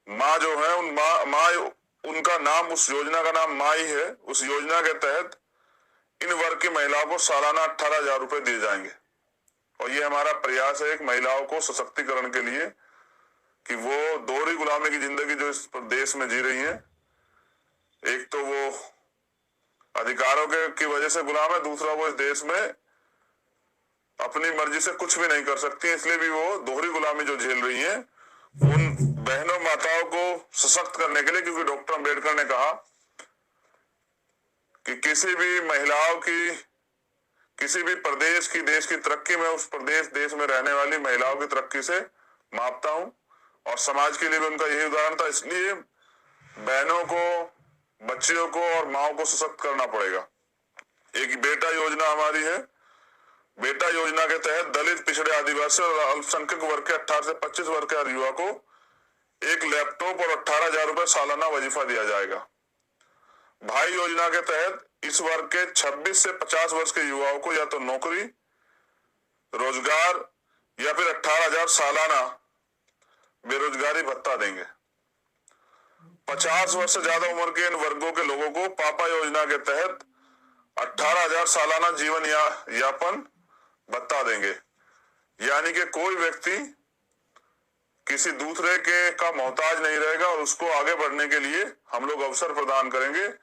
माँ जो है उन माँ उनका नाम, उस योजना का नाम माँ ही है। उस योजना के तहत इन वर्ग की महिलाओं को सालाना 18,000 रुपए दिए जाएंगे। और ये हमारा प्रयास है एक महिलाओं को सशक्तिकरण के लिए, कि वो दोहरी गुलामी की जिंदगी जो इस देश में जी रही है, एक तो वो अधिकारों की वजह से गुलाम है, दूसरा वो इस देश में अपनी मर्जी से कुछ भी नहीं कर सकती, इसलिए भी वो दोहरी गुलामी जो झेल रही है, उन बहनों माताओं को सशक्त करने के लिए, क्योंकि डॉक्टर अंबेडकर ने कहा कि किसी भी महिलाओं की, किसी भी प्रदेश की, देश की तरक्की में उस प्रदेश देश में रहने वाली महिलाओं की तरक्की से मापता हूं। और समाज के लिए भी उनका यही उदाहरण था। इसलिए बहनों को, बच्चियों को और माओ को सशक्त करना पड़ेगा। एक बेटा योजना हमारी है। बेटा योजना के तहत दलित, पिछड़े, आदिवासी और अल्पसंख्यक वर्ग के 18 से 25 वर्ग के हर युवा को एक लैपटॉप और 18,000 रुपए सालाना वजीफा दिया जाएगा। भाई योजना के तहत इस वर्ग के 26 से 50 वर्ष के युवाओं को या तो नौकरी, रोजगार या फिर 18,000 सालाना बेरोजगारी भत्ता देंगे। 50 वर्ष से ज्यादा उम्र के इन वर्गों के लोगों को पापा योजना के तहत 18,000 सालाना जीवन यापन भत्ता देंगे। यानी कि कोई व्यक्ति किसी दूसरे के का मोहताज नहीं रहेगा और उसको आगे बढ़ने के लिए हम लोग अवसर प्रदान करेंगे।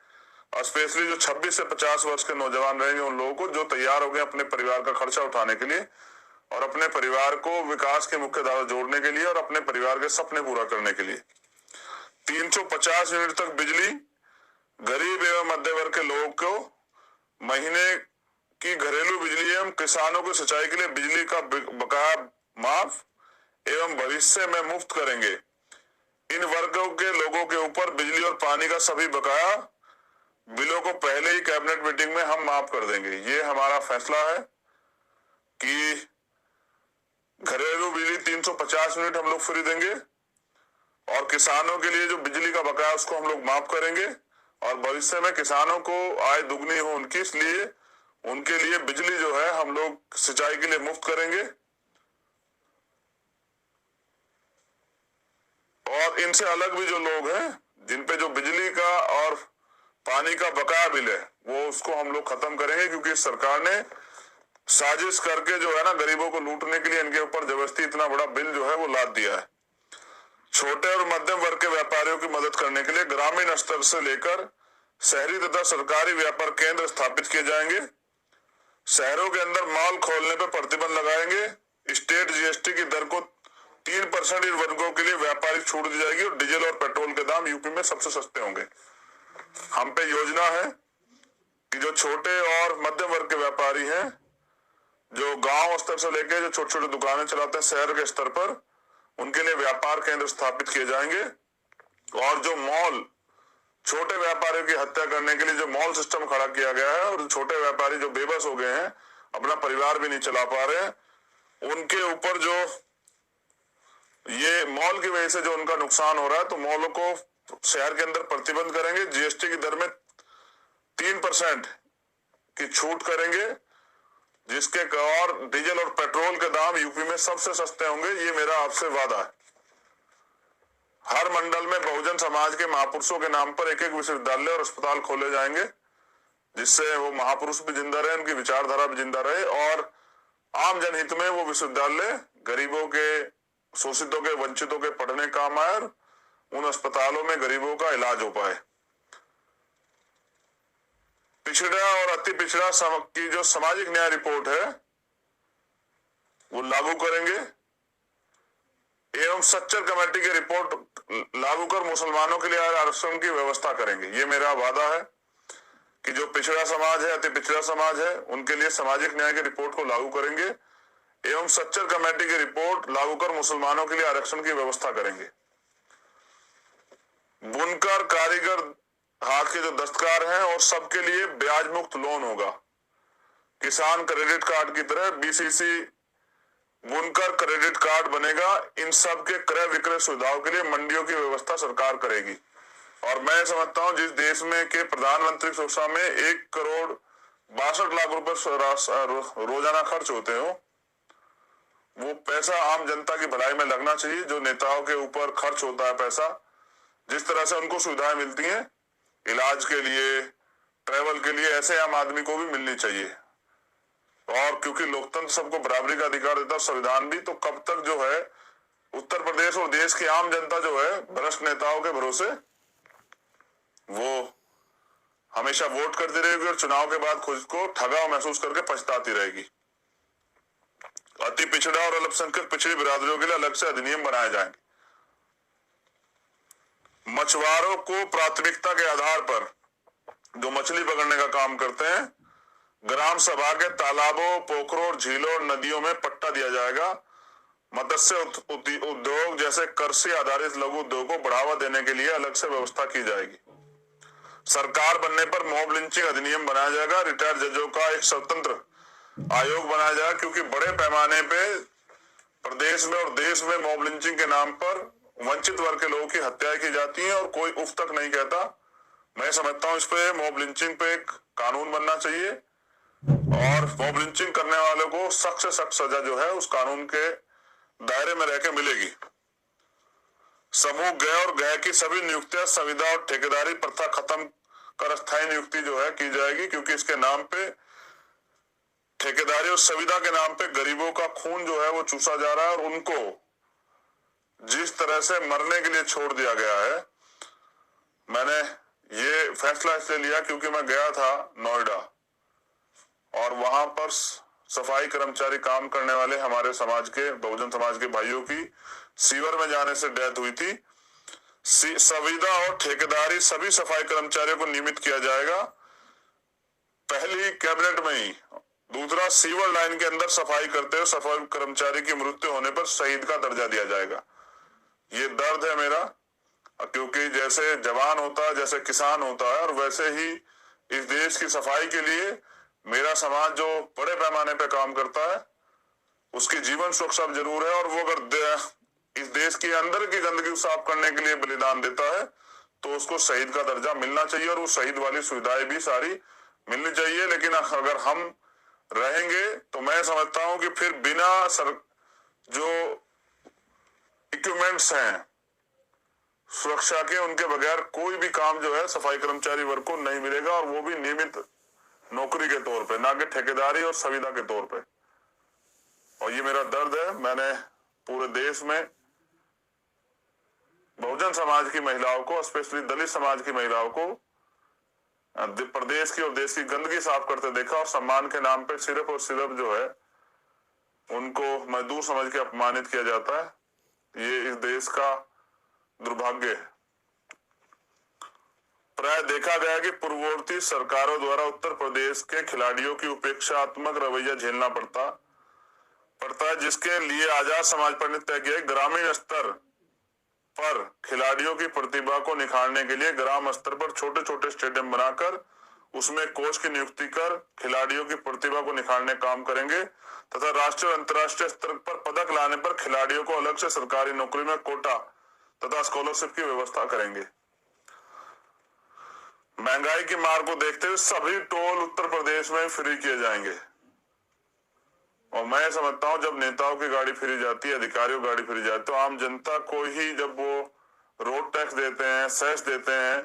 स्पेशली जो 26 से 50 वर्ष के नौजवान रहेंगे, उन लोगों को जो तैयार हो गए अपने परिवार का खर्चा उठाने के लिए और अपने परिवार को विकास के मुख्य धारा जोड़ने के लिए और अपने परिवार के सपने पूरा करने के लिए। 350 यूनिट तक बिजली गरीब एवं मध्य वर्ग के लोगों को महीने की घरेलू बिजली एवं किसानों की सिंचाई के लिए बिजली का बकाया माफ एवं भविष्य में मुफ्त करेंगे। इन वर्गों के लोगों के ऊपर बिजली और पानी का सभी बकाया बिलों को पहले ही कैबिनेट मीटिंग में हम माफ कर देंगे। ये हमारा फैसला है कि घरेलू बिजली 350 यूनिट हम लोग फ्री देंगे और किसानों के लिए जो बिजली का बकाया उसको हम लोग माफ करेंगे और भविष्य में किसानों को आय दुगनी हो उनकी, इसलिए उनके लिए बिजली जो है हम लोग सिंचाई के लिए मुफ्त करेंगे। और इनसे अलग भी जो लोग हैं जिन पे जो बिजली का और पानी का बकाया बिल है वो उसको हम लोग खत्म करेंगे, क्योंकि सरकार ने साजिश करके जो है ना गरीबों को लूटने के लिए इनके ऊपर जबरदस्ती इतना बड़ा बिल जो है वो लाद दिया है। छोटे और मध्यम वर्ग के व्यापारियों की मदद करने के लिए ग्रामीण स्तर से लेकर शहरी तथा सरकारी व्यापार केंद्र स्थापित किए जाएंगे। शहरों के अंदर मॉल खोलने पर प्रतिबंध लगाएंगे। स्टेट जीएसटी की दर को 3% इन वर्गों के लिए व्यापारिक छूट दी जाएगी और डीजल और पेट्रोल के दाम यूपी में सबसे सस्ते होंगे। हम पे योजना है कि जो छोटे और मध्यम वर्ग के व्यापारी हैं, जो गांव स्तर से लेकर जो छोटी छोटी दुकानें चलाते हैं शहर के स्तर पर, उनके लिए व्यापार केंद्र स्थापित किए जाएंगे। और जो मॉल, छोटे व्यापारियों की हत्या करने के लिए जो मॉल सिस्टम खड़ा किया गया है और छोटे व्यापारी जो बेबस हो गए हैं, अपना परिवार भी नहीं चला पा रहे हैं, उनके ऊपर जो ये मॉल की वजह से जो उनका नुकसान हो रहा है, तो मॉलों को शहर के अंदर प्रतिबंध करेंगे। जीएसटी की दर में 3% की छूट करेंगे, जिसके और डीजल और पेट्रोल के दाम यूपी में सबसे सस्ते होंगे। ये मेरा आपसे वादा है। हर मंडल में बहुजन समाज के महापुरुषों के नाम पर एक एक विश्वविद्यालय और अस्पताल खोले जाएंगे, जिससे वो महापुरुष भी जिंदा रहे, उनकी विचारधारा भी जिंदा रहे और आम जनहित में वो विश्वविद्यालय गरीबों के, शोषितों के, वंचितों के पढ़ने काम आए और उन अस्पतालों में गरीबों का इलाज हो पाए। पिछड़ा और अति पिछड़ा की जो सामाजिक न्याय रिपोर्ट है वो लागू करेंगे एवं सच्चर कमेटी की रिपोर्ट लागू कर मुसलमानों के लिए आरक्षण की व्यवस्था करेंगे। ये मेरा वादा है कि जो पिछड़ा समाज है, अति पिछड़ा समाज है, उनके लिए सामाजिक न्याय की रिपोर्ट को लागू करेंगे एवं सच्चर कमेटी की रिपोर्ट लागू कर मुसलमानों के लिए आरक्षण की व्यवस्था करेंगे। बुनकर, कारीगर, हाथ के जो दस्तकार हैं और सबके लिए ब्याज मुक्त लोन होगा। किसान क्रेडिट कार्ड की तरह बीसीसी बुनकर क्रेडिट कार्ड बनेगा। इन सब के क्रय विक्रय सुविधाओं के लिए मंडियों की व्यवस्था सरकार करेगी। और मैं समझता हूं जिस देश में के प्रधानमंत्री सुरक्षा में 1,62,00,000 रुपए रोजाना खर्च होते हो, वो पैसा आम जनता की भलाई में लगना चाहिए। जो नेताओं के ऊपर खर्च होता है पैसा, जिस तरह से उनको सुविधाएं मिलती हैं इलाज के लिए, ट्रैवल के लिए, ऐसे आम आदमी को भी मिलनी चाहिए। और क्योंकि लोकतंत्र सबको बराबरी का अधिकार देता है, संविधान भी, तो कब तक जो है उत्तर प्रदेश और देश की आम जनता जो है भ्रष्ट नेताओं के भरोसे वो हमेशा वोट करती रहेगी और चुनाव के बाद खुद को ठगा महसूस करके पछताती रहेगी। अति पिछड़ा और अल्पसंख्यक पिछड़ी बिरादरियों के लिए अलग से अधिनियम बनाए जाएंगे। मछुआरों को प्राथमिकता के आधार पर जो मछली पकड़ने का काम करते हैं, ग्राम सभा के तालाबों, पोखरों और झीलों और नदियों में पट्टा दिया जाएगा। मत्स्य उद्योग जैसे कृषि आधारित लघु उद्योग को बढ़ावा देने के लिए अलग से व्यवस्था की जाएगी। सरकार बनने पर मॉब लिंचिंग अधिनियम बनाया जाएगा। रिटायर्ड जजों का एक स्वतंत्र आयोग बनाया जाएगा, क्योंकि बड़े पैमाने पे प्रदेश में और देश में मॉब लिंचिंग के नाम पर वंचित वर्ग के लोगों की हत्याएं की जाती हैं और कोई उफ तक नहीं कहता। मैं समझता हूं इस पे मॉब लिंचिंग पे एक कानून बनना चाहिए और मॉब लिंचिंग करने वालों को सख्त से सख्त सजा जो है उस कानून के दायरे में रहकर मिलेगी। समूह ग और ग की सभी नियुक्तियां संविदा और ठेकेदारी प्रथा खत्म कर अस्थायी नियुक्ति जो है की जाएगी, क्योंकि इसके नाम पे ठेकेदारी और संविदा के नाम पे गरीबों का खून जो है वो चूसा जा रहा है और उनको जिस तरह से मरने के लिए छोड़ दिया गया है। मैंने ये फैसला इसलिए लिया क्योंकि मैं गया था नोएडा और वहां पर सफाई कर्मचारी काम करने वाले हमारे समाज के, बहुजन समाज के भाइयों की सीवर में जाने से डेथ हुई थी। संविदा और ठेकेदारी सभी सफाई कर्मचारियों को नियमित किया जाएगा, पहली कैबिनेट में ही। दूसरा, सीवर लाइन के अंदर सफाई करते हुए सफाई कर्मचारी की मृत्यु होने पर शहीद का दर्जा दिया जाएगा। ये दर्द है मेरा, क्योंकि जैसे जवान होता है, जैसे किसान होता है, और वैसे ही इस देश की सफाई के लिए मेरा समाज जो बड़े पैमाने पे काम करता है उसकी जीवन सुरक्षा जरूर है। और वो अगर इस देश के अंदर की गंदगी साफ करने के लिए बलिदान देता है तो उसको शहीद का दर्जा मिलना चाहिए और वो शहीद वाली सुविधाएं भी सारी मिलनी चाहिए। लेकिन अगर हम रहेंगे तो मैं समझता हूं कि फिर बिना जो इक्विपमेंट्स हैं सुरक्षा के, उनके बगैर कोई भी काम जो है सफाई कर्मचारी वर्ग को नहीं मिलेगा, और वो भी नियमित नौकरी के तौर पे, ना कि ठेकेदारी और संविदा के तौर पे। और ये मेरा दर्द है। मैंने पूरे देश में बहुजन समाज की महिलाओं को, स्पेशली दलित समाज की महिलाओं को प्रदेश की और देश की गंदगी साफ करते देखा, और सम्मान के नाम पे सिर्फ और सिर्फ जो है उनको मजदूर समझ के अपमानित किया जाता है। ये इस देश का दुर्भाग्य है। प्राय देखा गया कि पूर्ववर्ती सरकारों द्वारा उत्तर प्रदेश के खिलाड़ियों की उपेक्षात्मक रवैया झेलना पड़ता है, जिसके लिए आजाद समाज पार्टी ने तय किया ग्रामीण स्तर पर खिलाड़ियों की प्रतिभा को निखारने के लिए ग्राम स्तर पर छोटे छोटे स्टेडियम बनाकर उसमें कोच की नियुक्ति कर खिलाड़ियों की प्रतिभा को निखारने काम करेंगे, तथा राष्ट्रीय और अंतर्राष्ट्रीय स्तर पर पदक लाने पर खिलाड़ियों को अलग से सरकारी नौकरी में कोटा तथा स्कॉलरशिप की व्यवस्था करेंगे। महंगाई की मार को देखते हुए सभी टोल उत्तर प्रदेश में फ्री किए जाएंगे। और मैं समझता हूं जब नेताओं की गाड़ी फ्री जाती है, अधिकारियों की गाड़ी फ्री जाती है, तो आम जनता को ही जब वो रोड टैक्स देते हैं, सेस देते हैं,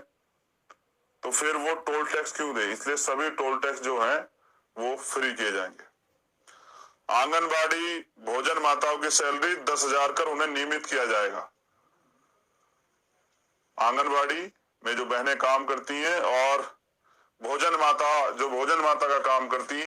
तो फिर वो टोल टैक्स क्यों दे। इसलिए सभी टोल टैक्स जो हैं वो फ्री किए जाएंगे। आंगनबाड़ी भोजन माताओं की सैलरी 10,000 कर उन्हें नियमित किया जाएगा। आंगनबाड़ी में जो बहनें काम करती हैं और भोजन माता का काम करती हैं